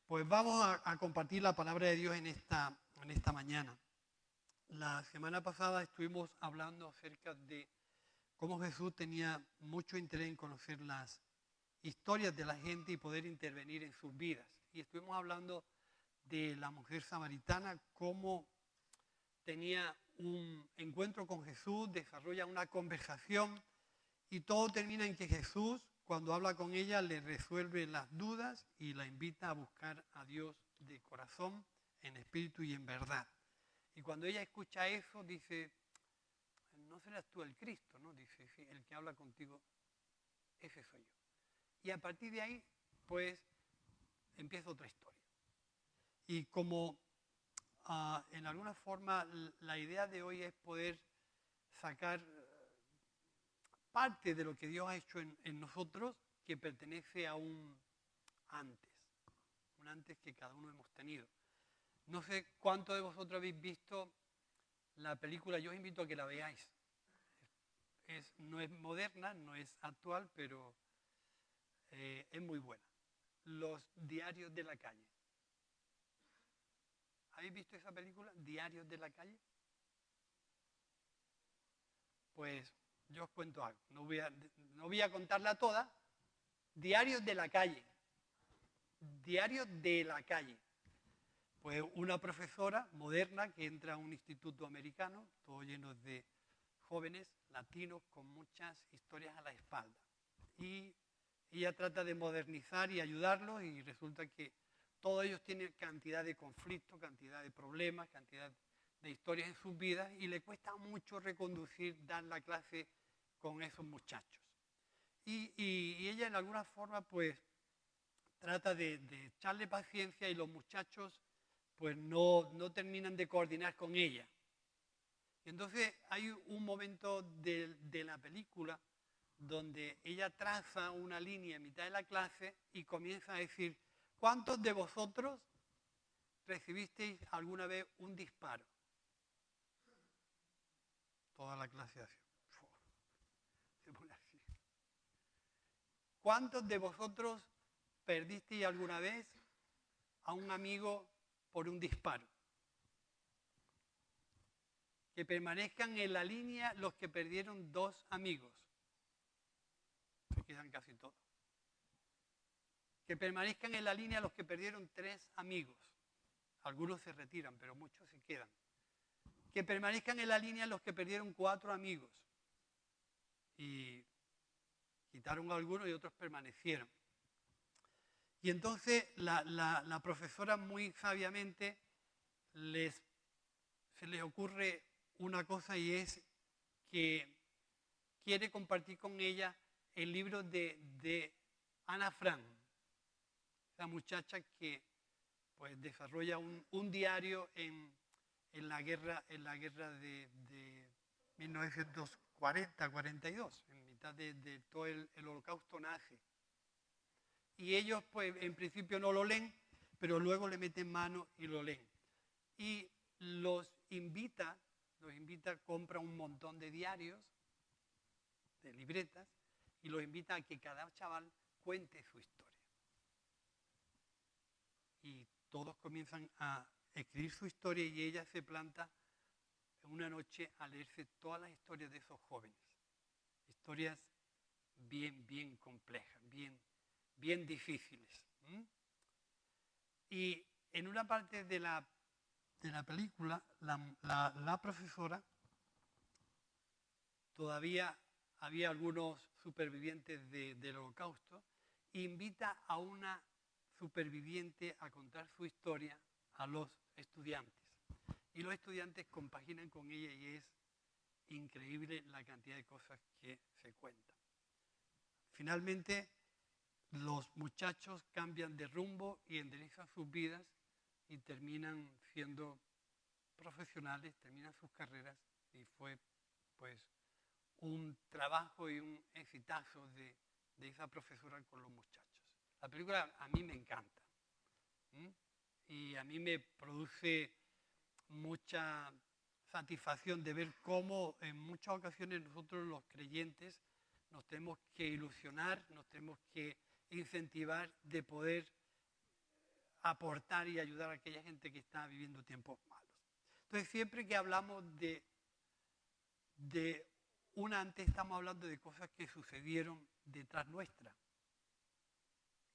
Pues vamos a compartir la palabra de Dios en esta mañana. La semana pasada estuvimos hablando acerca de cómo Jesús tenía mucho interés en conocer las historias de la gente y poder intervenir en sus vidas. Y estuvimos hablando de la mujer samaritana, cómo tenía un encuentro con Jesús, desarrolla una conversación y todo termina en que Jesús, cuando habla con ella, le resuelve las dudas y la invita a buscar a Dios de corazón, en espíritu y en verdad. Y cuando ella escucha eso, dice, no serás tú el Cristo, ¿no? Dice, sí, el que habla contigo, ese soy yo. Y a partir de ahí, pues, empieza otra historia. Y como en alguna forma la idea de hoy es poder sacar parte de lo que Dios ha hecho en nosotros que pertenece a un antes que cada uno hemos tenido. No sé cuántos de vosotros habéis visto la película, yo os invito a que la veáis. No es moderna, no es actual, pero es muy buena. Los diarios de la calle. ¿Habéis visto esa película, Diarios de la calle? Pues yo os cuento algo, no voy a contarla toda. Diarios de la calle. Diarios de la calle. Pues una profesora moderna que entra a un instituto americano, todo lleno de jóvenes latinos con muchas historias a la espalda. Y ella trata de modernizar y ayudarlos y resulta que todos ellos tienen cantidad de conflictos, cantidad de problemas, cantidad de historias en sus vidas y le cuesta mucho reconducir, dar la clase con esos muchachos. Y ella en alguna forma pues trata de echarle paciencia y los muchachos pues no terminan de coordinar con ella. Entonces hay un momento de la película donde ella traza una línea en mitad de la clase y comienza a decir, ¿cuántos de vosotros recibisteis alguna vez un disparo? Toda la clase así. Se pone así. ¿Cuántos de vosotros perdisteis alguna vez a un amigo por un disparo? Que permanezcan en la línea los que perdieron 2 amigos. Se quedan casi todos. Que permanezcan en la línea los que perdieron 3 amigos. Algunos se retiran, pero muchos se quedan. Que permanezcan en la línea los que perdieron 4 amigos. Y quitaron a algunos y otros permanecieron. Y entonces la profesora muy sabiamente se les ocurre una cosa y es que quiere compartir con ella el libro de Ana Frank, la muchacha que pues desarrolla un diario en la guerra de 1940-42, en mitad de todo el holocausto nazi. Y ellos pues en principio no lo leen, pero luego le meten mano y lo leen. Y los invita, compra un montón de diarios, de libretas, y los invita a que cada chaval cuente su historia. Y todos comienzan a escribir su historia y ella se planta una noche a leerse todas las historias de esos jóvenes. Historias bien complejas, bien difíciles. Y en una parte de la película, la profesora, todavía había algunos supervivientes del holocausto, invita a una superviviente a contar su historia a los estudiantes. Y los estudiantes compaginan con ella y es increíble la cantidad de cosas que se cuentan. Finalmente, los muchachos cambian de rumbo y enderezan sus vidas y terminan siendo profesionales, terminan sus carreras y fue pues un trabajo y un exitazo de esa profesora con los muchachos. La película a mí me encanta y a mí me produce mucha satisfacción de ver cómo en muchas ocasiones nosotros los creyentes nos tenemos que ilusionar, nos tenemos que incentivar de poder aportar y ayudar a aquella gente que está viviendo tiempos malos. Entonces, siempre que hablamos de un antes, estamos hablando de cosas que sucedieron detrás nuestra.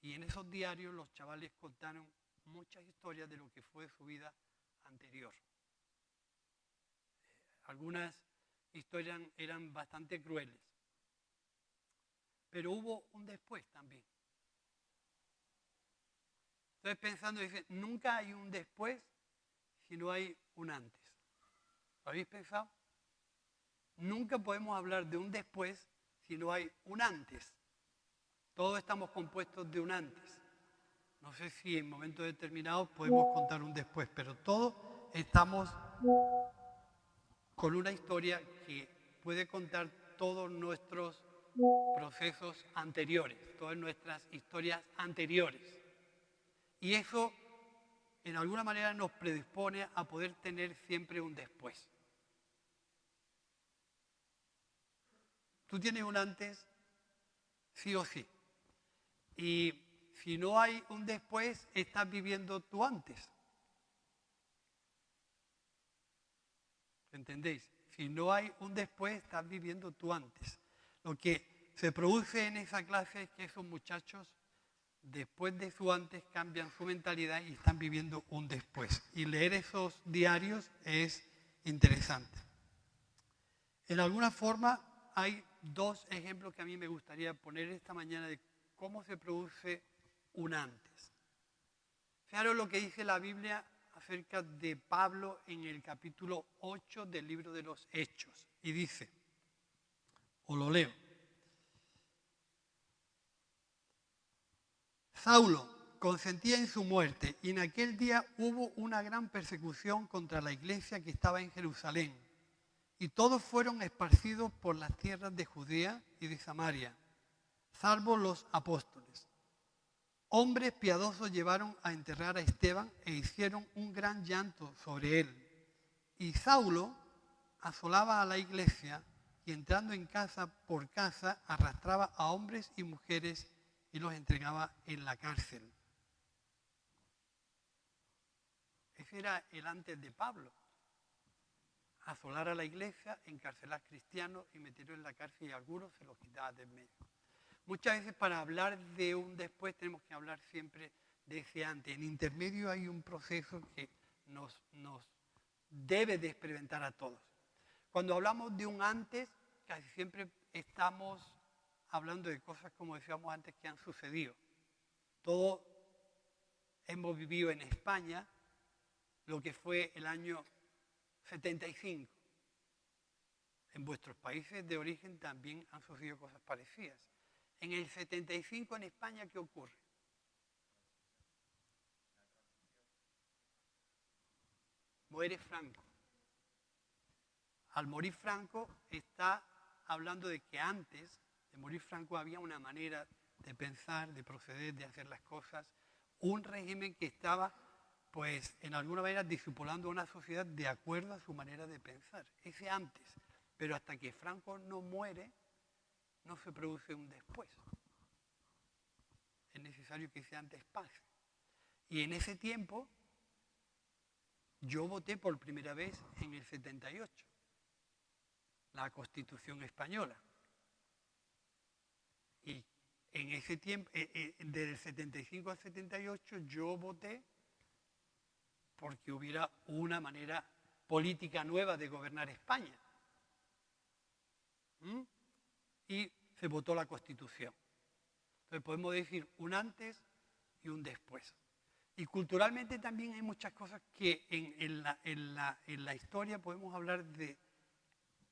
Y en esos diarios los chavales contaron muchas historias de lo que fue su vida anterior. Algunas historias eran bastante crueles. Pero hubo un después también. Entonces pensando, dice, nunca hay un después si no hay un antes. ¿Lo habéis pensado? Nunca podemos hablar de un después si no hay un antes. Todos estamos compuestos de un antes. No sé si en momentos determinados podemos contar un después, pero todos estamos con una historia que puede contar todos nuestros procesos anteriores, todas nuestras historias anteriores. Y eso, en alguna manera, nos predispone a poder tener siempre un después. Tú tienes un antes, sí o sí. Y si no hay un después, estás viviendo tu antes. ¿Entendéis? Si no hay un después, estás viviendo tu antes. Lo que se produce en esa clase es que esos muchachos, después de su antes, cambian su mentalidad y están viviendo un después. Y leer esos diarios es interesante. En alguna forma, hay dos ejemplos que a mí me gustaría poner esta mañana de cómo se produce un antes. Fijaros lo que dice la Biblia acerca de Pablo en el capítulo 8 del libro de los Hechos. Y dice, o lo leo, Saulo consentía en su muerte y en aquel día hubo una gran persecución contra la iglesia que estaba en Jerusalén. Y todos fueron esparcidos por las tierras de Judea y de Samaria, salvo los apóstoles. Hombres piadosos llevaron a enterrar a Esteban e hicieron un gran llanto sobre él. Y Saulo asolaba a la iglesia y entrando en casa por casa arrastraba a hombres y mujeres y los entregaba en la cárcel. Ese era el antes de Pablo. Asolar a la iglesia, encarcelar cristianos y meterlos en la cárcel y algunos se los quitaba de en medio. Muchas veces para hablar de un después tenemos que hablar siempre de ese antes. En intermedio hay un proceso que nos debe de experimentar a todos. Cuando hablamos de un antes, casi siempre estamos hablando de cosas, como decíamos antes, que han sucedido. Todos hemos vivido en España lo que fue el año 75. En vuestros países de origen también han sucedido cosas parecidas. En el 75 en España, ¿qué ocurre? Muere Franco. Al morir Franco está hablando de que antes de morir Franco había una manera de pensar, de proceder, de hacer las cosas, un régimen que estaba, pues, en alguna manera discipulando a una sociedad de acuerdo a su manera de pensar. Ese antes. Pero hasta que Franco no muere, no se produce un después. Es necesario que ese antes pase. Y en ese tiempo, yo voté por primera vez en el 78, la Constitución española. Y en ese tiempo, del 75 al 78, yo voté porque hubiera una manera política nueva de gobernar España. Y se votó la Constitución. Entonces podemos decir un antes y un después. Y culturalmente también hay muchas cosas que en la historia podemos hablar de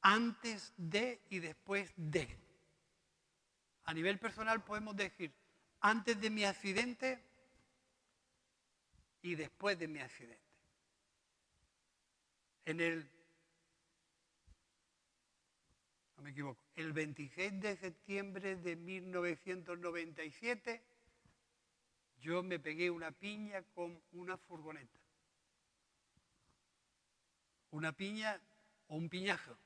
antes de y después de. A nivel personal podemos decir antes de mi accidente y después de mi accidente. No me equivoco, el 26 de septiembre de 1997 yo me pegué una piña con una furgoneta. Una piña o un piñazo,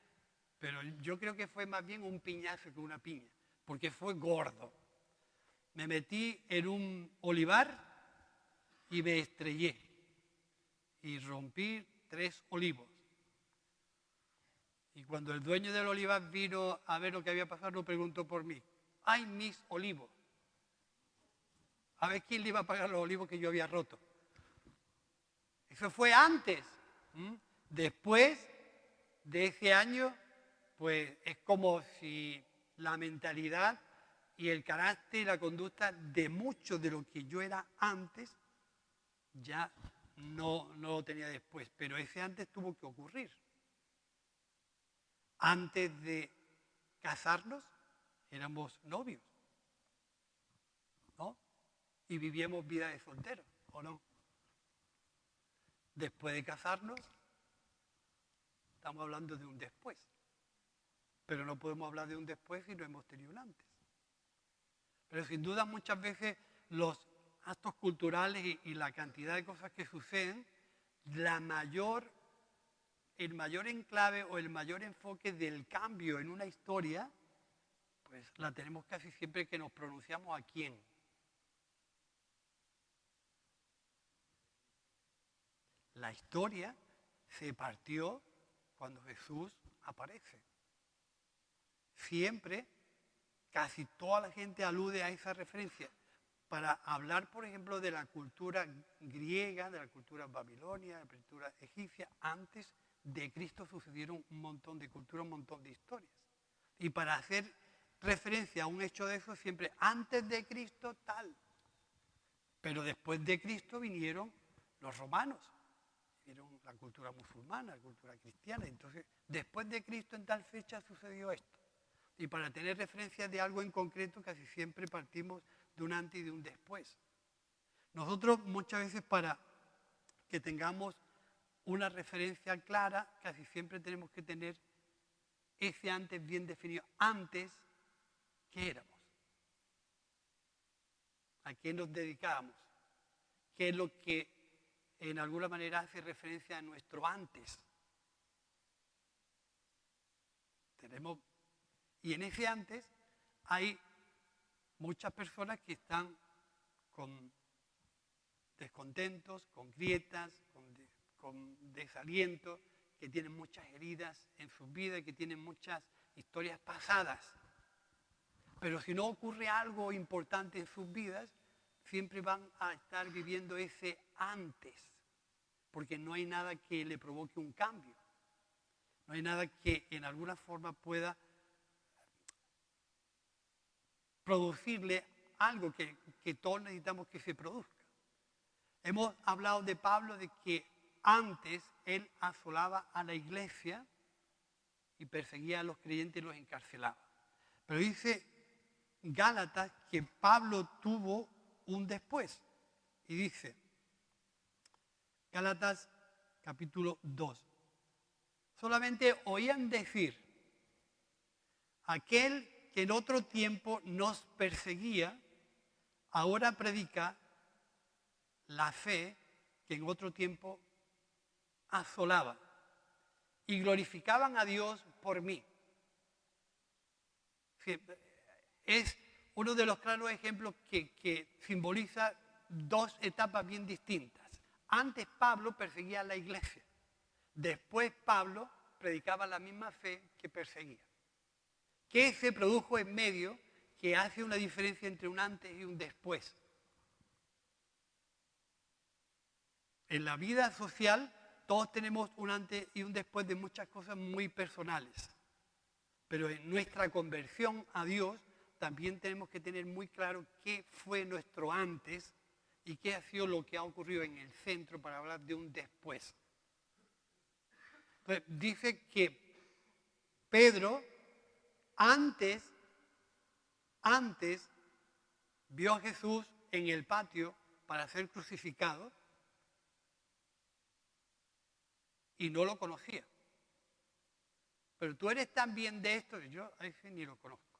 pero yo creo que fue más bien un piñazo que una piña, porque fue gordo. Me metí en un olivar y me estrellé y rompí 3 olivos. Y cuando el dueño del olivar vino a ver lo que había pasado, no preguntó por mí. ¡Ay, mis olivos! A ver quién le iba a pagar los olivos que yo había roto. Eso fue antes. Después de ese año, pues es como si la mentalidad y el carácter y la conducta de mucho de lo que yo era antes ya no lo tenía después. Pero ese antes tuvo que ocurrir. Antes de casarnos éramos novios, ¿no? Y vivíamos vida de solteros, ¿o no? Después de casarnos, estamos hablando de un después. Pero no podemos hablar de un después si no hemos tenido un antes. Pero sin duda muchas veces los actos culturales y la cantidad de cosas que suceden, el mayor enclave o el mayor enfoque del cambio en una historia, pues la tenemos casi siempre que nos pronunciamos a quién. La historia se partió cuando Jesús aparece. Siempre, casi toda la gente alude a esa referencia para hablar, por ejemplo, de la cultura griega, de la cultura babilonia, de la cultura egipcia. Antes de Cristo sucedieron un montón de culturas, un montón de historias. Y para hacer referencia a un hecho de eso, siempre antes de Cristo tal. Pero después de Cristo vinieron los romanos, vinieron la cultura musulmana, la cultura cristiana. Entonces, después de Cristo en tal fecha sucedió esto. Y para tener referencia de algo en concreto, casi siempre partimos de un antes y de un después. Nosotros muchas veces para que tengamos una referencia clara, casi siempre tenemos que tener ese antes bien definido. Antes, ¿qué éramos? ¿A qué nos dedicábamos? ¿Qué es lo que en alguna manera hace referencia a nuestro antes? Y en ese antes hay muchas personas que están con descontentos, con grietas, con desaliento, que tienen muchas heridas en sus vidas, que tienen muchas historias pasadas. Pero si no ocurre algo importante en sus vidas, siempre van a estar viviendo ese antes, porque no hay nada que le provoque un cambio. No hay nada que en alguna forma pueda producirle algo que todos necesitamos que se produzca. Hemos hablado de Pablo de que antes él asolaba a la iglesia y perseguía a los creyentes y los encarcelaba. Pero dice Gálatas que Pablo tuvo un después. Y dice, Gálatas capítulo 2, solamente oían decir, aquel que en otro tiempo nos perseguía, ahora predica la fe que en otro tiempo asolaba. Y glorificaban a Dios por mí. Es uno de los claros ejemplos que simboliza dos etapas bien distintas. Antes Pablo perseguía a la iglesia. Después Pablo predicaba la misma fe que perseguía. ¿Qué se produjo en medio que hace una diferencia entre un antes y un después? En la vida social todos tenemos un antes y un después de muchas cosas muy personales. Pero en nuestra conversión a Dios también tenemos que tener muy claro qué fue nuestro antes y qué ha sido lo que ha ocurrido en el centro para hablar de un después. Entonces, dice que Pedro antes vio a Jesús en el patio para ser crucificado y no lo conocía. Pero tú eres tan bien de esto que yo a ese ni lo conozco.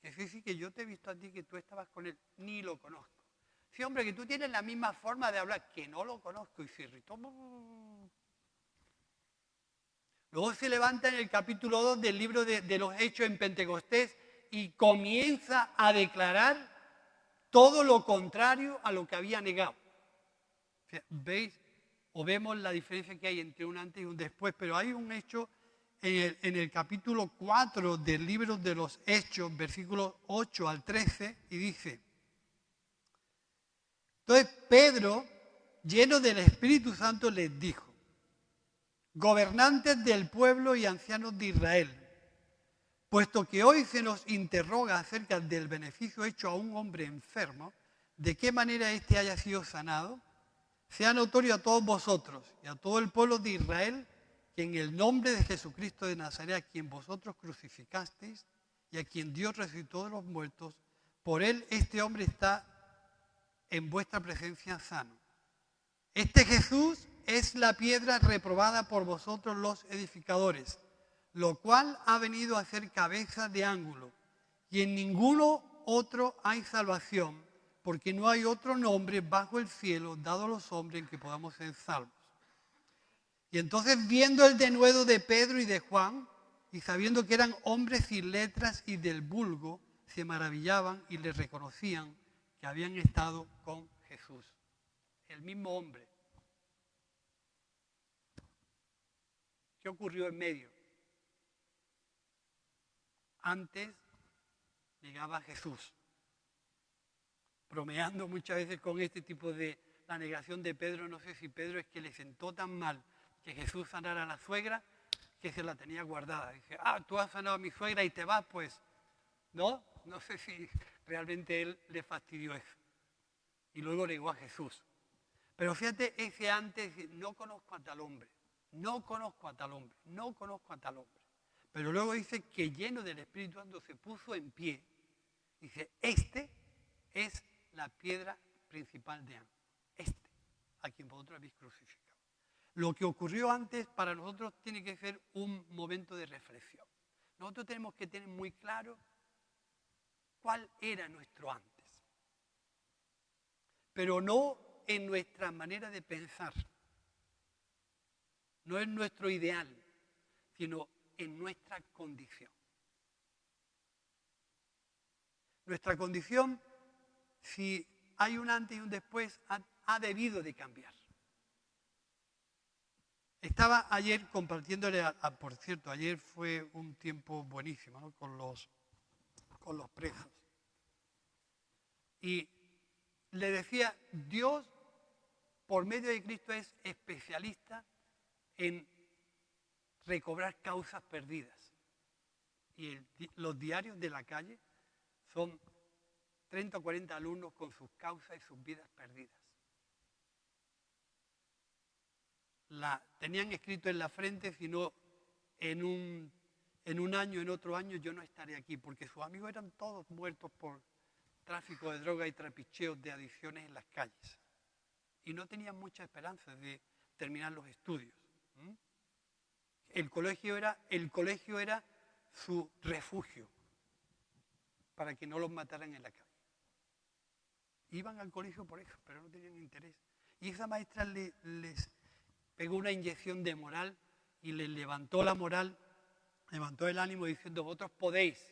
Es decir, que yo te he visto a ti que tú estabas con él, ni lo conozco. Sí, hombre, que tú tienes la misma forma de hablar, que no lo conozco, y se irritó. Luego se levanta en el capítulo 2 del libro de los Hechos en Pentecostés y comienza a declarar todo lo contrario a lo que había negado. ¿Veis? O vemos la diferencia que hay entre un antes y un después, pero hay un hecho en el capítulo 4 del libro de los Hechos, versículos 8 al 13, y dice: entonces Pedro, lleno del Espíritu Santo, les dijo: gobernantes del pueblo y ancianos de Israel, puesto que hoy se nos interroga acerca del beneficio hecho a un hombre enfermo, de qué manera éste haya sido sanado, sea notorio a todos vosotros y a todo el pueblo de Israel que en el nombre de Jesucristo de Nazaret, a quien vosotros crucificasteis y a quien Dios resucitó de los muertos, por él este hombre está en vuestra presencia sano. Este Jesús es la piedra reprobada por vosotros los edificadores, lo cual ha venido a ser cabeza de ángulo, y en ninguno otro hay salvación, porque no hay otro nombre bajo el cielo dado a los hombres en que podamos ser salvos. Y entonces, viendo el denuedo de Pedro y de Juan, y sabiendo que eran hombres sin letras y del vulgo, se maravillaban y les reconocían que habían estado con Jesús. El mismo hombre. ¿Qué ocurrió en medio? Antes llegaba Jesús, bromeando muchas veces con este tipo de la negación de Pedro. No sé si Pedro es que le sentó tan mal que Jesús sanara a la suegra que se la tenía guardada. Dice: tú has sanado a mi suegra y te vas, pues. No sé si realmente él le fastidió eso. Y luego negó a Jesús. Pero fíjate, ese antes: no conozco a tal hombre, no conozco a tal hombre, no conozco a tal hombre. Pero luego dice que lleno del Espíritu Santo se puso en pie. Dice: este es la piedra principal de ángulo. Este, a quien vosotros habéis crucificado. Lo que ocurrió antes para nosotros tiene que ser un momento de reflexión. Nosotros tenemos que tener muy claro cuál era nuestro antes. Pero no en nuestra manera de pensar, no en nuestro ideal, sino en nuestra condición. Nuestra condición, si hay un antes y un después, ha debido de cambiar. Estaba ayer compartiéndole, por cierto, ayer fue un tiempo buenísimo, ¿no? con los presos. Y le decía: Dios, por medio de Cristo, es especialista en recobrar causas perdidas. Y los diarios de la calle son 30 o 40 alumnos con sus causas y sus vidas perdidas. Tenían escrito en la frente: si no, en un año, en otro año, yo no estaré aquí, porque sus amigos eran todos muertos por tráfico de droga y trapicheos de adicciones en las calles. Y no tenían mucha esperanza de terminar los estudios. El colegio era su refugio para que no los mataran en la calle. Iban al colegio por eso, pero no tenían interés. Y esa maestra les pegó una inyección de moral y les levantó la moral, levantó el ánimo diciendo: vosotros podéis.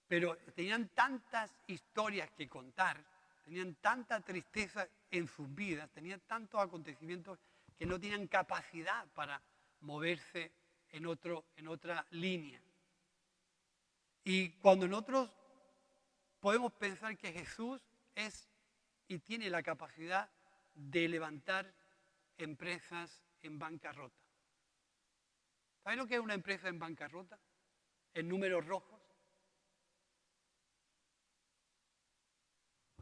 Pero tenían tantas historias que contar, tenían tanta tristeza en sus vidas, tenían tantos acontecimientos que no tenían capacidad para moverse en otra línea. Y cuando nosotros podemos pensar que Jesús es y tiene la capacidad de levantar empresas en bancarrota. ¿Sabes lo que es una empresa en bancarrota? En números rojos.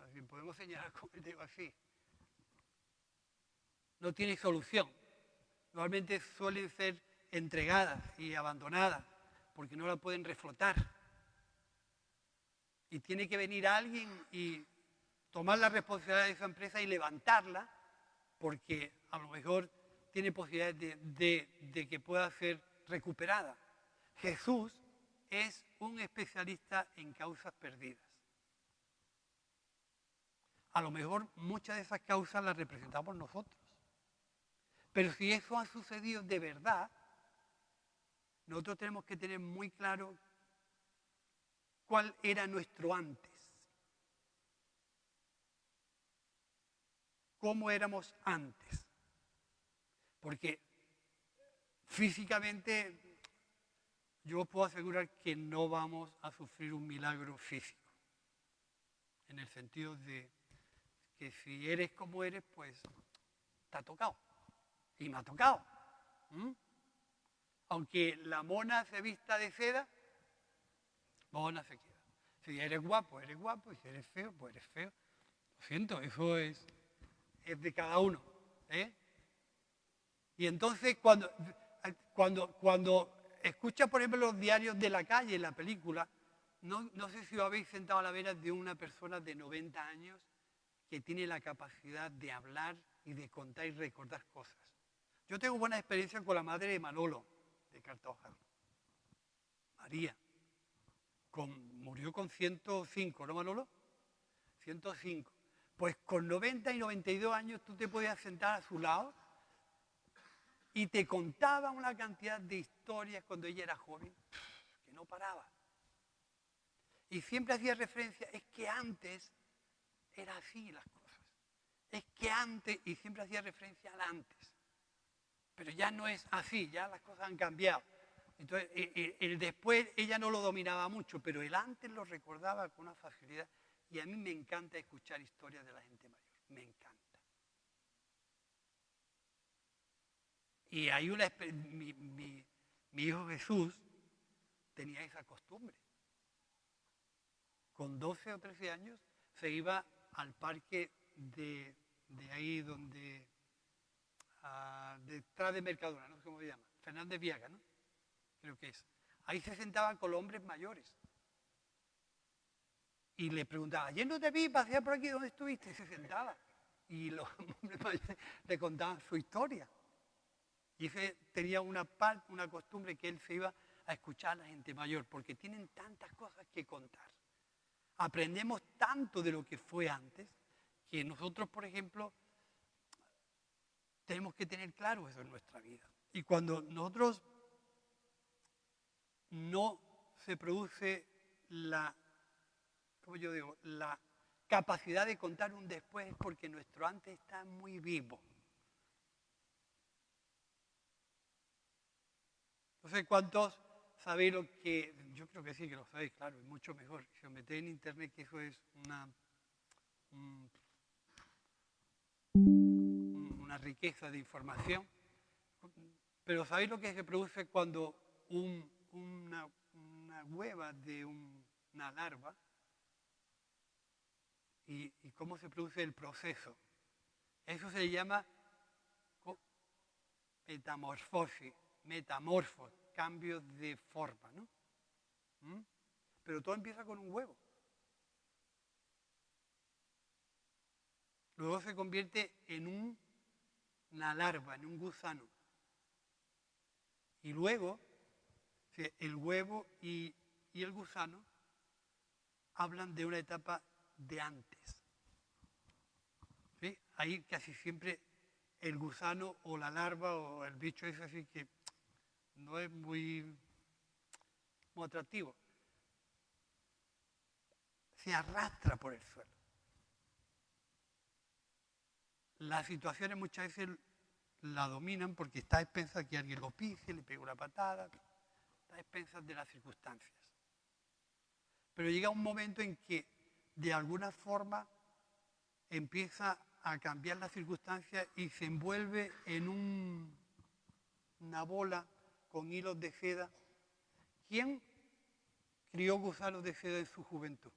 Así podemos señalar con el dedo así. No tiene solución. Normalmente suelen ser entregadas y abandonadas porque no la pueden reflotar. Y tiene que venir alguien y tomar la responsabilidad de esa empresa y levantarla, porque a lo mejor tiene posibilidades de que pueda ser recuperada. Jesús es un especialista en causas perdidas. A lo mejor muchas de esas causas las representamos nosotros. Pero si eso ha sucedido de verdad, nosotros tenemos que tener muy claro cuál era nuestro antes. cómo éramos antes. Porque físicamente yo os puedo asegurar que no vamos a sufrir un milagro físico. En el sentido de que si eres como eres, pues te ha tocado. Y me ha tocado. Aunque la mona se vista de seda, mona se queda. Si eres guapo, y si eres feo, pues eres feo. Lo siento, eso es de cada uno. Y entonces cuando escucha, por ejemplo, los diarios de la calle, la película, no sé si os habéis sentado a la vera de una persona de 90 años que tiene la capacidad de hablar y de contar y recordar cosas. Yo tengo buena experiencia con la madre de Manolo, de Cartagena, María. Murió con 105, ¿no, Manolo? 105. Pues con 90 y 92 años tú te podías sentar a su lado y te contaba una cantidad de historias cuando ella era joven que no paraba. Y siempre hacía referencia, es que antes era así las cosas. Es que antes, y siempre hacía referencia al antes. Pero ya no es así, ya las cosas han cambiado. Entonces, el después ella no lo dominaba mucho, pero el antes lo recordaba con una facilidad. Y a mí me encanta escuchar historias de la gente mayor, me encanta. Y hay mi hijo Jesús tenía esa costumbre. Con 12 o 13 años se iba al parque de ahí donde, detrás de Mercadona, no sé cómo se llama, Fernández Viaga, ¿no? Creo que es. Ahí se sentaban con los hombres mayores. Y le preguntaba, ayer no te vi, pasear por aquí, ¿dónde estuviste? Y se sentaba. Y los hombres mayores le contaban su historia. Y ese tenía una costumbre que él se iba a escuchar a la gente mayor, porque tienen tantas cosas que contar. Aprendemos tanto de lo que fue antes, que nosotros, por ejemplo, tenemos que tener claro eso en nuestra vida. Y cuando nosotros no se produce la capacidad de contar un después, es porque nuestro antes está muy vivo. No sé cuántos sabéis lo que, yo creo que sí, que lo sabéis, claro, es mucho mejor. Si os metéis en internet, que eso es una riqueza de información. Pero ¿sabéis lo que se produce cuando una hueva de una larva y cómo se produce el proceso? Eso se llama metamorfosis, cambios de forma, ¿no? Pero todo empieza con un huevo. Luego se convierte en una larva, en un gusano. Y luego, el huevo y el gusano hablan de una etapa de antes. ¿Sí? Ahí casi siempre el gusano o la larva o el bicho es así que no es muy atractivo. Se arrastra por el suelo. Las situaciones muchas veces la dominan porque está a expensas que alguien lo pise, le pegue una patada, está a expensas de las circunstancias. Pero llega un momento en que de alguna forma empieza a cambiar las circunstancias y se envuelve en una bola con hilos de seda. ¿Quién crió gusanos de seda en su juventud?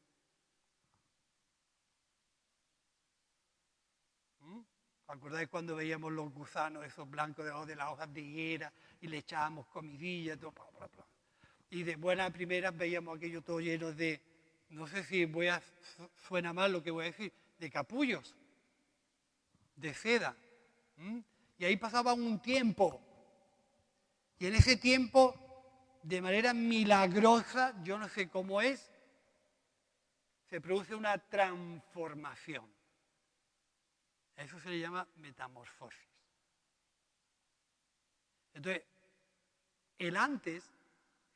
¿Acordáis cuando veíamos los gusanos, esos blancos debajo de las hojas de higuera y le echábamos comidilla, todo, bla, bla, bla? Y de buenas primeras veíamos aquello todo lleno de, no sé si suena mal lo que voy a decir, de capullos, de seda. Y ahí pasaba un tiempo. Y en ese tiempo, de manera milagrosa, yo no sé cómo es, se produce una transformación. Eso se le llama metamorfosis. Entonces, el antes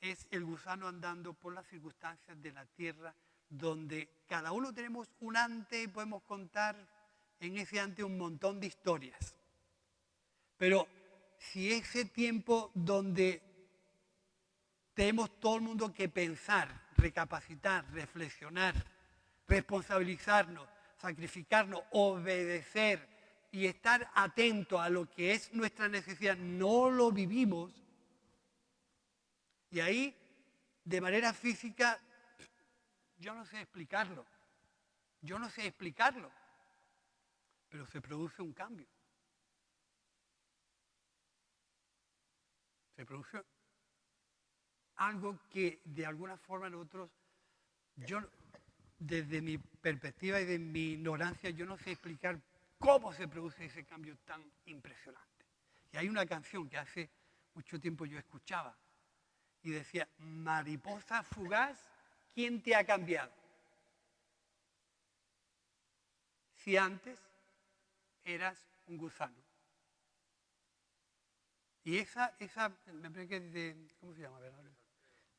es el gusano andando por las circunstancias de la tierra, donde cada uno tenemos un antes y podemos contar en ese antes un montón de historias. Pero si ese tiempo donde tenemos todo el mundo que pensar, recapacitar, reflexionar, responsabilizarnos, sacrificarnos, obedecer y estar atento a lo que es nuestra necesidad, no lo vivimos, y ahí, de manera física, yo no sé explicarlo, pero se produce un cambio. Se produce algo que de alguna forma nosotros, yo desde mi perspectiva y de mi ignorancia, yo no sé explicar cómo se produce ese cambio tan impresionante. Y hay una canción que hace mucho tiempo yo escuchaba y decía, mariposa fugaz, ¿quién te ha cambiado? Si antes eras un gusano. Y esa me parece que es de, ¿cómo se llama?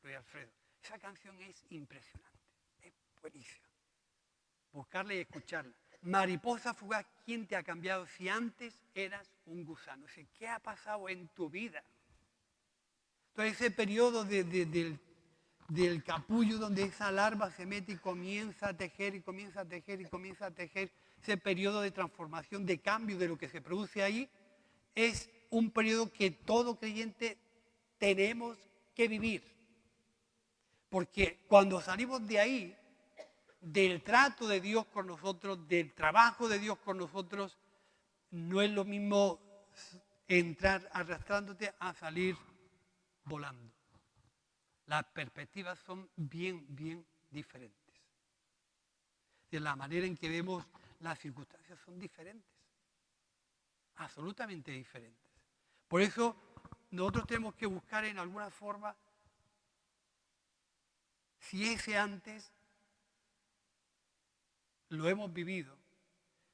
Luis Alfredo. Esa canción es impresionante, es buenísima. Buscarla y escucharla. Mariposa fugaz, ¿quién te ha cambiado si antes eras un gusano? O sea, ¿qué ha pasado en tu vida? Entonces ese periodo del capullo donde esa larva se mete y comienza a tejer y comienza a tejer y comienza a tejer, ese periodo de transformación, de cambio de lo que se produce ahí, es un periodo que todo creyente tenemos que vivir. Porque cuando salimos de ahí, del trato de Dios con nosotros, del trabajo de Dios con nosotros, no es lo mismo entrar arrastrándote a salir volando. Las perspectivas son bien, bien diferentes. De la manera en que vemos las circunstancias son diferentes. Absolutamente diferentes. Por eso nosotros tenemos que buscar en alguna forma si ese antes lo hemos vivido,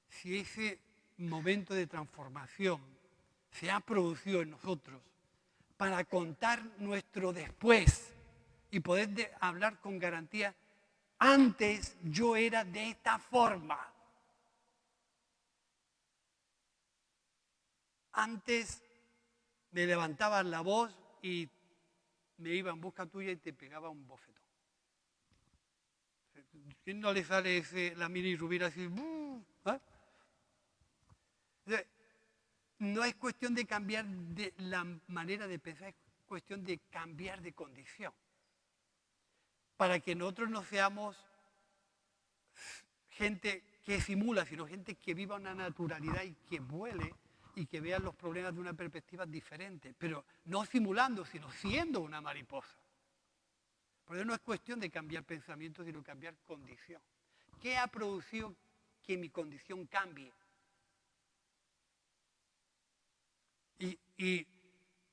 si ese momento de transformación se ha producido en nosotros para contar nuestro después y poder hablar con garantía, antes yo era de esta forma. Antes me levantaban la voz y me iba en busca tuya y te pegaba un bofetón. ¿Quién no le sale la mini rubira así? ¿Eh? No es cuestión de cambiar de la manera de pensar, es cuestión de cambiar de condición. Para que nosotros no seamos gente que simula, sino gente que viva una naturalidad y que vuele y que vea los problemas de una perspectiva diferente, pero no simulando, sino siendo una mariposa. Por eso no es cuestión de cambiar pensamiento, sino cambiar condición. ¿Qué ha producido que mi condición cambie? Y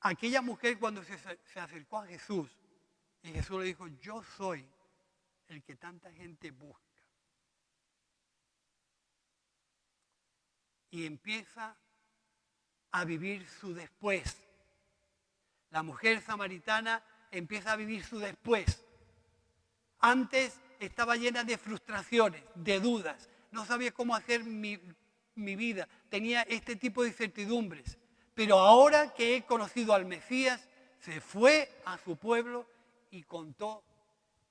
aquella mujer cuando se acercó a Jesús, y Jesús le dijo, yo soy el que tanta gente busca. Y empieza a vivir su después. La mujer samaritana empieza a vivir su después. Antes estaba llena de frustraciones, de dudas, no sabía cómo hacer mi vida, tenía este tipo de incertidumbres. Pero ahora que he conocido al Mesías, se fue a su pueblo y contó,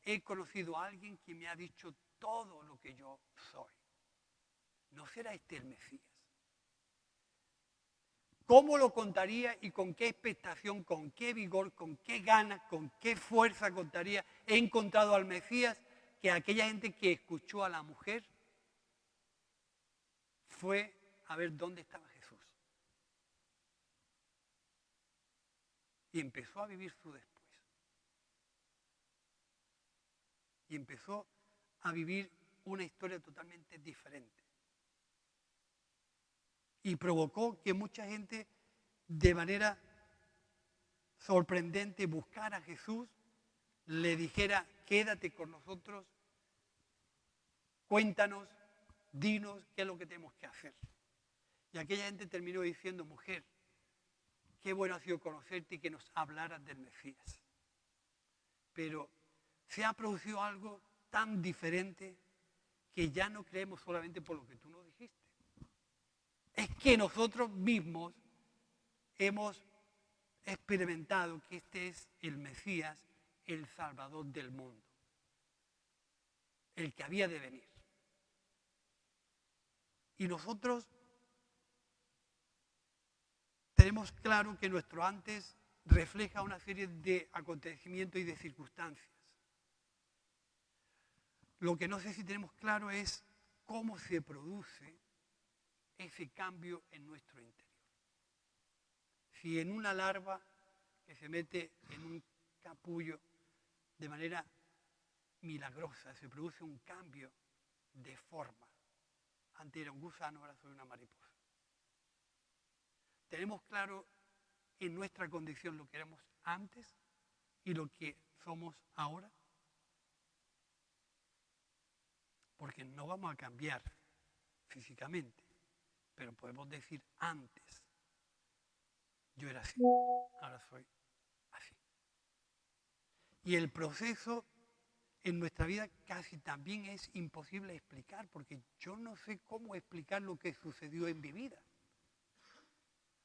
he conocido a alguien que me ha dicho todo lo que yo soy. ¿No será este el Mesías? ¿Cómo lo contaría y con qué expectación, con qué vigor, con qué ganas, con qué fuerza contaría? He encontrado al Mesías, que aquella gente que escuchó a la mujer fue a ver dónde estaba Jesús. Y empezó a vivir su después. Y empezó a vivir una historia totalmente diferente. Y provocó que mucha gente de manera sorprendente buscara a Jesús, le dijera, quédate con nosotros, cuéntanos, dinos qué es lo que tenemos que hacer. Y aquella gente terminó diciendo, mujer, qué bueno ha sido conocerte y que nos hablaras del Mesías. Pero se ha producido algo tan diferente que ya no creemos solamente por lo que tú nos dijiste. es que nosotros mismos hemos experimentado que este es el Mesías, el Salvador del mundo, el que había de venir. Y nosotros tenemos claro que nuestro antes refleja una serie de acontecimientos y de circunstancias. Lo que no sé si tenemos claro es cómo se produce ese cambio en nuestro interior. Si en una larva que se mete en un capullo de manera milagrosa se produce un cambio de forma. Antes era un gusano, ahora soy una mariposa. Tenemos claro en nuestra condición lo que éramos antes y lo que somos ahora. Porque no vamos a cambiar físicamente, pero podemos decir antes yo era así, ahora soy así. Y el proceso en nuestra vida casi también es imposible explicar, porque yo no sé cómo explicar lo que sucedió en mi vida.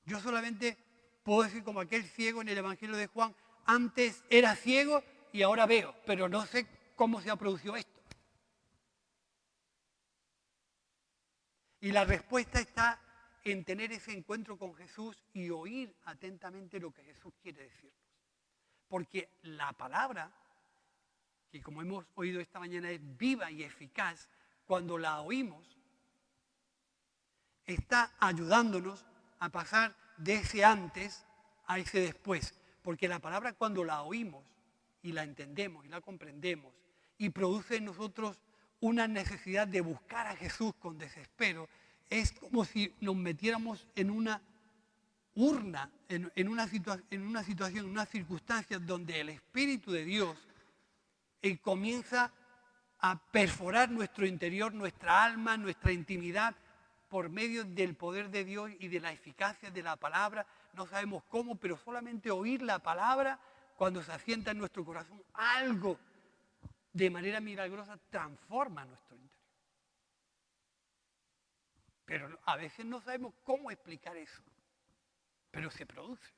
Yo solamente puedo decir como aquel ciego en el Evangelio de Juan, antes era ciego y ahora veo, pero no sé cómo se ha producido esto. Y la respuesta está en tener ese encuentro con Jesús y oír atentamente lo que Jesús quiere decirnos. Porque la palabra, que como hemos oído esta mañana es viva y eficaz, cuando la oímos, está ayudándonos a pasar de ese antes a ese después. Porque la palabra cuando la oímos y la entendemos y la comprendemos y produce en nosotros una necesidad de buscar a Jesús con desespero, es como si nos metiéramos en una urna, en una situación, en una circunstancia donde el Espíritu de Dios comienza a perforar nuestro interior, nuestra alma, nuestra intimidad, por medio del poder de Dios y de la eficacia de la palabra. No sabemos cómo, pero solamente oír la palabra, cuando se asienta en nuestro corazón, algo de manera milagrosa transforma nuestro interior. Pero a veces no sabemos cómo explicar eso, pero se produce.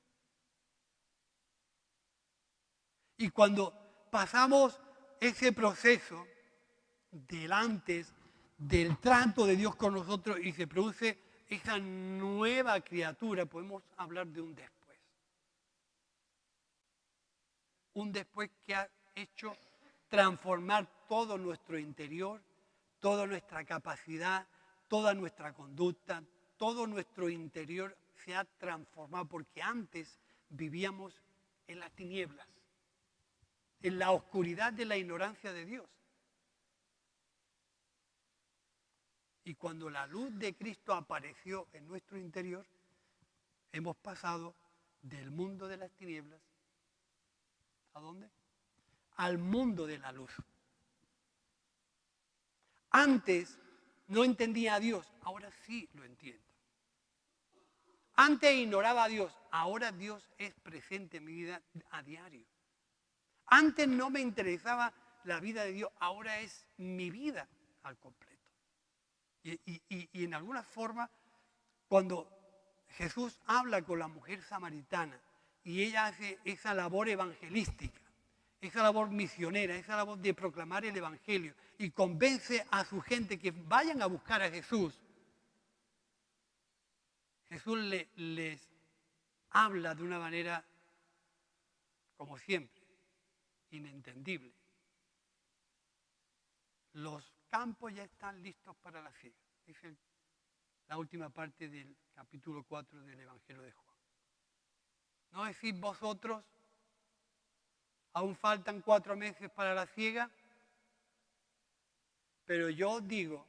Y cuando pasamos ese proceso del antes, del trato de Dios con nosotros y se produce esa nueva criatura, podemos hablar de un después. Un después que ha hecho transformar todo nuestro interior, toda nuestra capacidad, toda nuestra conducta, todo nuestro interior se ha transformado, porque antes vivíamos en las tinieblas, en la oscuridad de la ignorancia de Dios. Y cuando la luz de Cristo apareció en nuestro interior, hemos pasado del mundo de las tinieblas, ¿a dónde? Al mundo de la luz. Antes no entendía a Dios, ahora sí lo entiendo. Antes ignoraba a Dios, ahora Dios es presente en mi vida a diario. Antes no me interesaba la vida de Dios, ahora es mi vida al completo. Y en alguna forma, cuando Jesús habla con la mujer samaritana y ella hace esa labor evangelística, esa labor misionera, esa labor de proclamar el Evangelio y convence a su gente que vayan a buscar a Jesús, Jesús les habla de una manera, como siempre, inentendible. Los campos ya están listos para la siega, dice la última parte del capítulo 4 del Evangelio de Juan. ¿No decís vosotros, aún faltan 4 meses para la siega? Pero yo os digo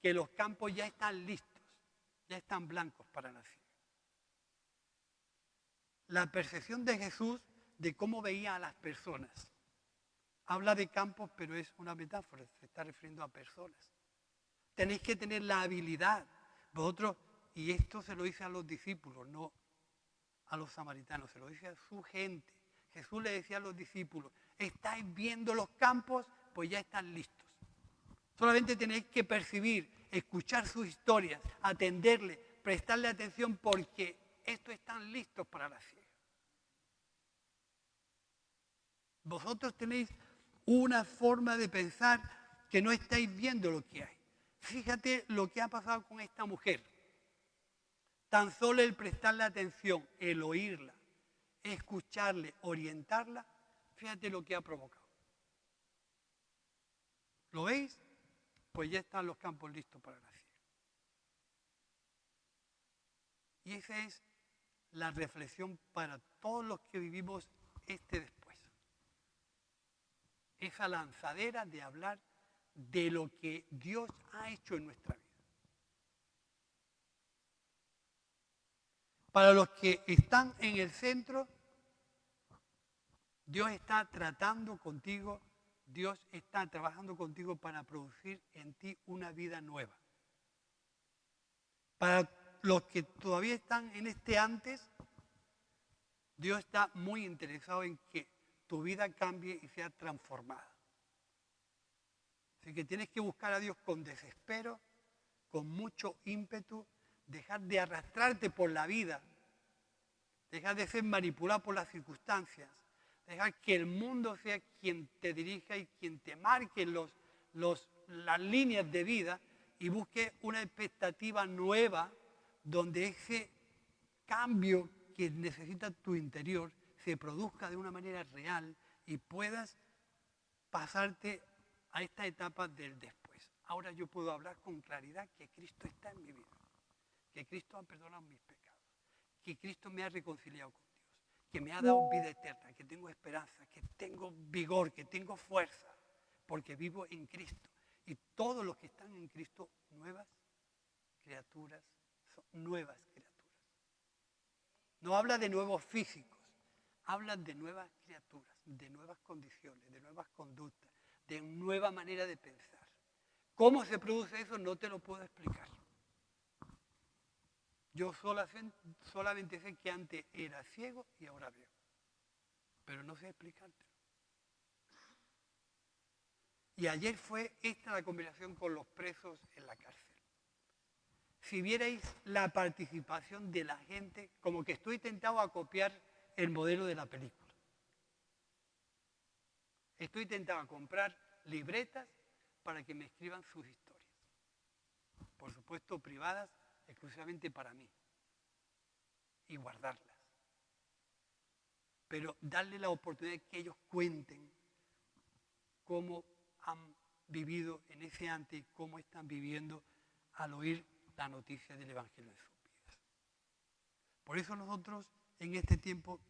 que los campos ya están listos, ya están blancos para la siega. La percepción de Jesús de cómo veía a las personas. Habla de campos, pero es una metáfora, se está refiriendo a personas. Tenéis que tener la habilidad, vosotros, y esto se lo dice a los discípulos, no a los samaritanos, se lo dice a su gente. Jesús le decía a los discípulos, ¿estáis viendo los campos? Pues ya están listos. Solamente tenéis que percibir, escuchar sus historias, atenderle, prestarle atención porque estos están listos para la ciega. Vosotros tenéis una forma de pensar que no estáis viendo lo que hay. Fíjate lo que ha pasado con esta mujer. Tan solo el prestarle atención, el oírla, escucharle, orientarla, fíjate lo que ha provocado. ¿Lo veis? Pues ya están los campos listos para la ciega. Y esa es la reflexión para todos los que vivimos este después. Esa lanzadera de hablar de lo que Dios ha hecho en nuestra vida. Para los que están en el centro, Dios está tratando contigo, Dios está trabajando contigo para producir en ti una vida nueva. Para los que todavía están en este antes, Dios está muy interesado en que tu vida cambie y sea transformada. Así que tienes que buscar a Dios con desespero, con mucho ímpetu, dejar de arrastrarte por la vida, dejar de ser manipulado por las circunstancias, dejar que el mundo sea quien te dirija y quien te marque las líneas de vida y busque una expectativa nueva donde ese cambio que necesita tu interior se produzca de una manera real y puedas pasarte a esta etapa del después. Ahora yo puedo hablar con claridad que Cristo está en mi vida, que Cristo ha perdonado mis pecados, que Cristo me ha reconciliado con Dios, que me ha dado vida eterna, que tengo esperanza, que tengo vigor, que tengo fuerza, porque vivo en Cristo. Y todos los que están en Cristo, nuevas criaturas, son nuevas criaturas. No habla de nuevos físicos, habla de nuevas criaturas, de nuevas condiciones, de nuevas conductas, de nueva manera de pensar. ¿Cómo se produce eso? No te lo puedo explicar. Yo solamente sé que antes era ciego y ahora veo, pero no sé explicártelo. Y ayer fue esta la conversación con los presos en la cárcel. Si vierais la participación de la gente, como que estoy tentado a copiar el modelo de la película. Estoy tentado a comprar libretas para que me escriban sus historias. Por supuesto, privadas exclusivamente para mí. Y guardarlas. Pero darle la oportunidad de que ellos cuenten cómo han vivido en ese antes y cómo están viviendo al oír la noticia del Evangelio en sus vidas. Por eso nosotros en este tiempo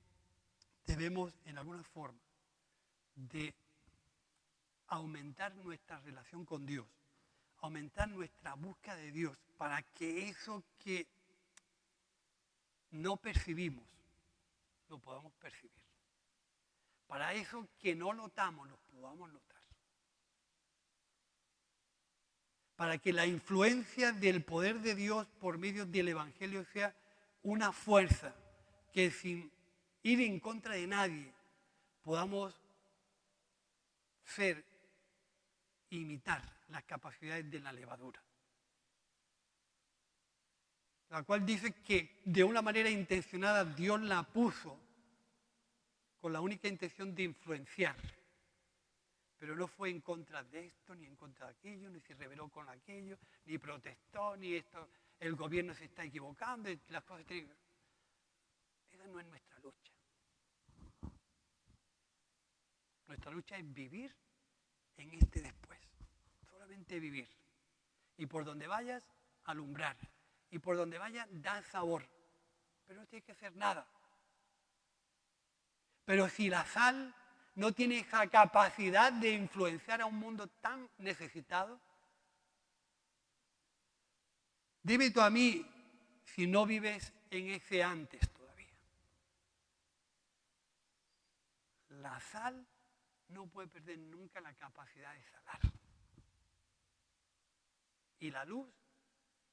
debemos en alguna forma de aumentar nuestra relación con Dios, aumentar nuestra búsqueda de Dios para que eso que no percibimos lo podamos percibir. Para eso que no notamos lo podamos notar. Para que la influencia del poder de Dios por medio del Evangelio sea una fuerza que sin ir en contra de nadie podamos imitar las capacidades de la levadura. La cual dice que de una manera intencionada Dios la puso con la única intención de influenciar. Pero no fue en contra de esto, ni en contra de aquello, ni se rebeló con aquello, ni protestó, ni esto, el gobierno se está equivocando, y las cosas tienen... Esa no es nuestra lucha. Nuestra lucha es vivir en este después. Solamente vivir. Y por donde vayas, alumbrar. Y por donde vayas, dar sabor. Pero no tienes que hacer nada. Pero si la sal no tiene esa capacidad de influenciar a un mundo tan necesitado, dime tú a mí si no vives en ese antes todavía. La sal no puede perder nunca la capacidad de salar. Y la luz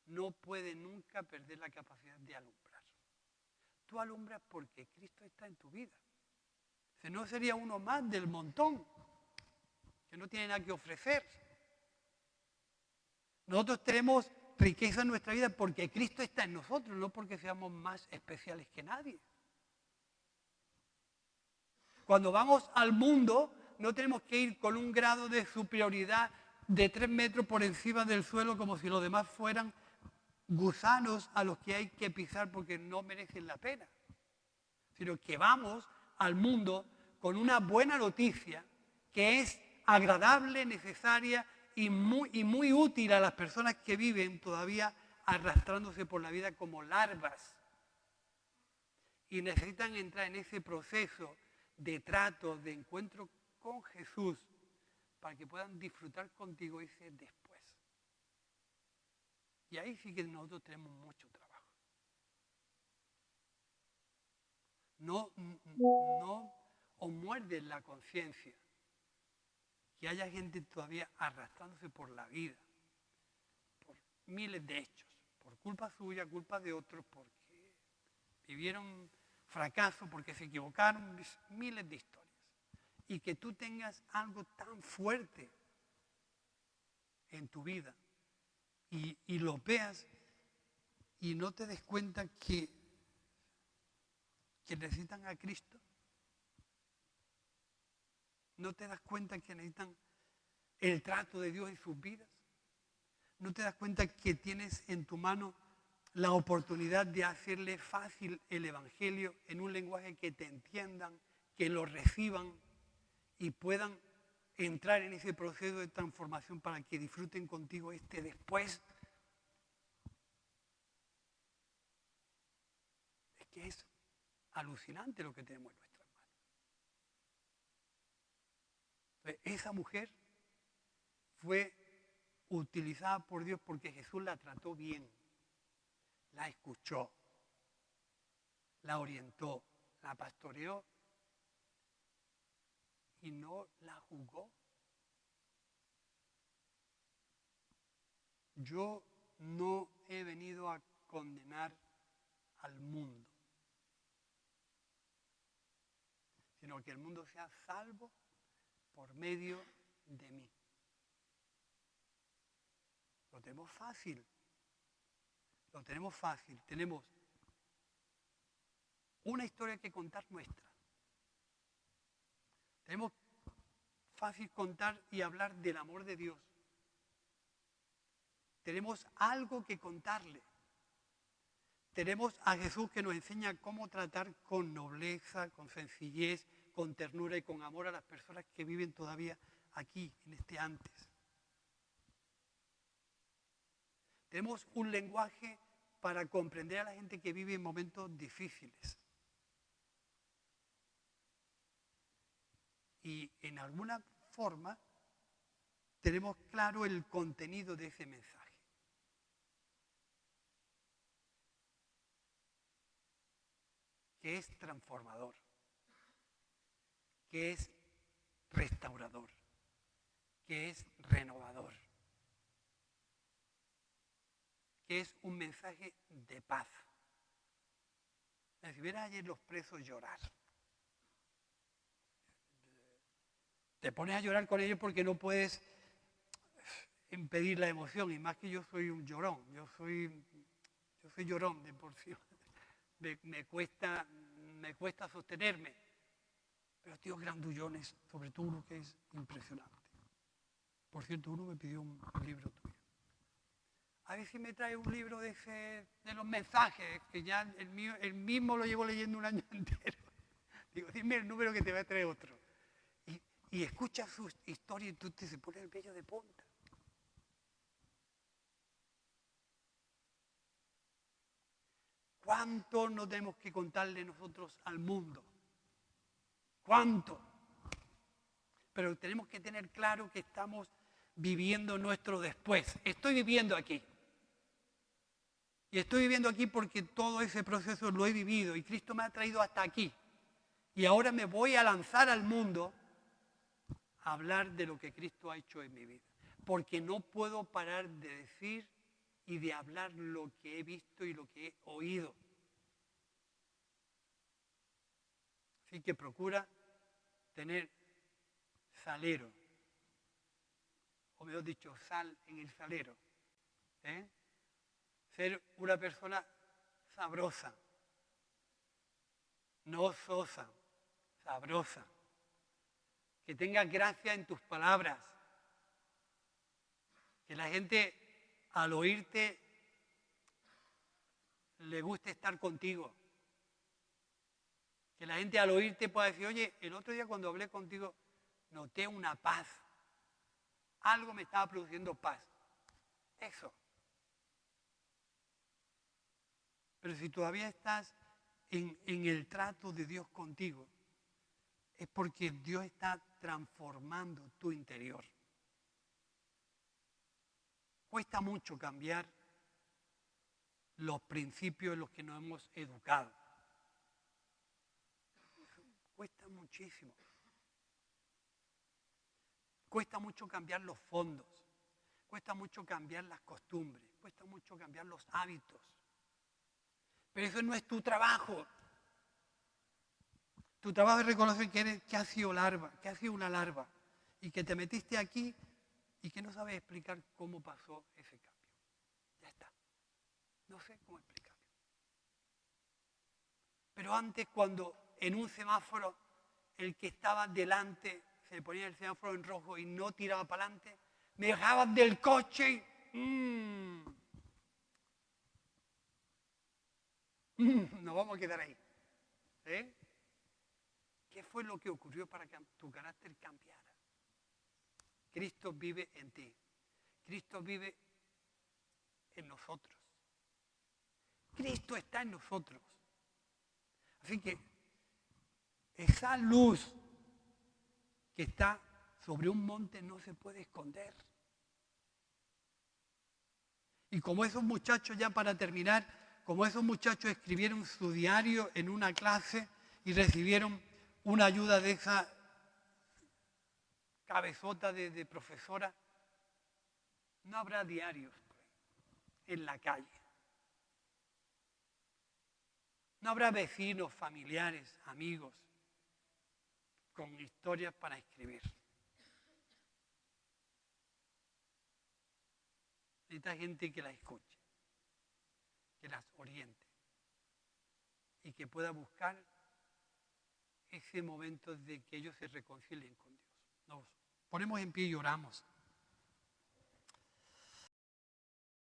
no puede nunca perder la capacidad de alumbrar. Tú alumbras porque Cristo está en tu vida. Si no, sería uno más del montón que no tiene nada que ofrecer. Nosotros tenemos riqueza en nuestra vida porque Cristo está en nosotros, no porque seamos más especiales que nadie. Cuando vamos al mundo, no tenemos que ir con un grado de superioridad de 3 metros por encima del suelo como si los demás fueran gusanos a los que hay que pisar porque no merecen la pena, sino que vamos al mundo con una buena noticia que es agradable, necesaria y muy útil a las personas que viven todavía arrastrándose por la vida como larvas y necesitan entrar en ese proceso de trato, de encuentro con Jesús para que puedan disfrutar contigo ese después. Y ahí sí que nosotros tenemos mucho trabajo. No os muerde la conciencia que haya gente todavía arrastrándose por la vida, por miles de hechos, por culpa suya, culpa de otros, porque vivieron fracaso, porque se equivocaron, miles de historias. Y que tú tengas algo tan fuerte en tu vida y lo veas y no te des cuenta que necesitan a Cristo. ¿No te das cuenta que necesitan el trato de Dios en sus vidas? ¿No te das cuenta que tienes en tu mano la oportunidad de hacerle fácil el Evangelio en un lenguaje que te entiendan, que lo reciban y puedan entrar en ese proceso de transformación para que disfruten contigo este después? Es que es alucinante lo que tenemos en nuestras manos. Entonces, esa mujer fue utilizada por Dios porque Jesús la trató bien, la escuchó, la orientó, la pastoreó y no la juzgó. Yo no he venido a condenar al mundo, sino que el mundo sea salvo por medio de mí. Lo tenemos fácil. Lo tenemos fácil. Tenemos una historia que contar nuestra. Tenemos fácil contar y hablar del amor de Dios. Tenemos algo que contarle. Tenemos a Jesús que nos enseña cómo tratar con nobleza, con sencillez, con ternura y con amor a las personas que viven todavía aquí, en este antes. Tenemos un lenguaje para comprender a la gente que vive en momentos difíciles. Y en alguna forma tenemos claro el contenido de ese mensaje. Que es transformador, que es restaurador, que es renovador, que es un mensaje de paz. Si vieras ayer los presos llorar, te pones a llorar con ellos porque no puedes impedir la emoción, y más que yo soy un llorón, yo soy llorón de por sí, me cuesta sostenerme, pero tíos grandullones, sobre todo uno que es impresionante. Por cierto, uno me pidió un libro tuyo. A ver si me trae un libro de los mensajes, que ya el mismo lo llevo leyendo un año entero. Digo, dime el número que te va a traer otro. Y escuchas su historia y tú te se pone el vello de punta. ¿Cuánto no tenemos que contarle nosotros al mundo? ¿Cuánto? Pero tenemos que tener claro que estamos viviendo nuestro después. Estoy viviendo aquí. Y estoy viviendo aquí porque todo ese proceso lo he vivido y Cristo me ha traído hasta aquí. Y ahora me voy a lanzar al mundo a hablar de lo que Cristo ha hecho en mi vida. Porque no puedo parar de decir y de hablar lo que he visto y lo que he oído. Así que procura tener salero, o mejor dicho, sal en el salero, ser una persona sabrosa, no sosa, sabrosa, que tenga gracia en tus palabras, que la gente al oírte le guste estar contigo, que la gente al oírte pueda decir, oye, el otro día cuando hablé contigo noté una paz, algo me estaba produciendo paz, eso. Pero si todavía estás en el trato de Dios contigo, es porque Dios está transformando tu interior. Cuesta mucho cambiar los principios en los que nos hemos educado. Cuesta muchísimo. Cuesta mucho cambiar los fondos. Cuesta mucho cambiar las costumbres. Cuesta mucho cambiar los hábitos. Pero eso no es tu trabajo. Tu trabajo es reconocer que has sido larva, que has sido una larva y que te metiste aquí y que no sabes explicar cómo pasó ese cambio. Ya está. No sé cómo explicarlo. Pero antes, cuando en un semáforo el que estaba delante se ponía el semáforo en rojo y no tiraba para adelante, me dejaban del coche y... nos vamos a quedar ahí. ¿Eh? ¿Qué fue lo que ocurrió para que tu carácter cambiara? Cristo vive en ti. Cristo vive en nosotros. Cristo está en nosotros. Así que esa luz que está sobre un monte no se puede esconder. Y como esos muchachos, ya para terminar, como esos muchachos escribieron su diario en una clase y recibieron una ayuda de esa cabezota de profesora, no habrá diarios en la calle. No habrá vecinos, familiares, amigos con historias para escribir. Necesita gente que las escuche, que las oriente y que pueda buscar ese momento de que ellos se reconcilien con Dios. Nos ponemos en pie y oramos.